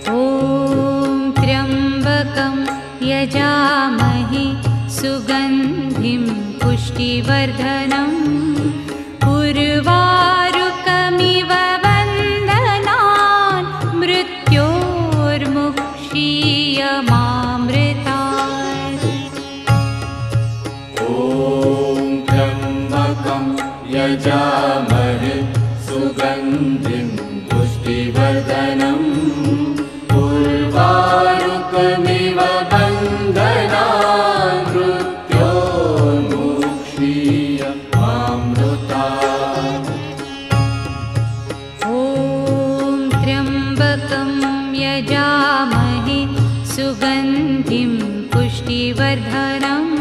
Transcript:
ॐ त्र्यम्बकं यजामहे सुगन्धिं पुष्टिवर्धनम् उर्वारुकमिव बन्धनान् मृत्योर्मुक्षीयमामृतात्। ॐ त्र्यम्बकं यजामहे सुगन्धिं पुष्टिवर्धनम् उर्वारुकमिव बन्धनान् मृत्योर्मुक्षीयमामृतात्। ॐ त्र्यम्बकं यजामहे सुगन्धिं पुष्टिवर्धनम्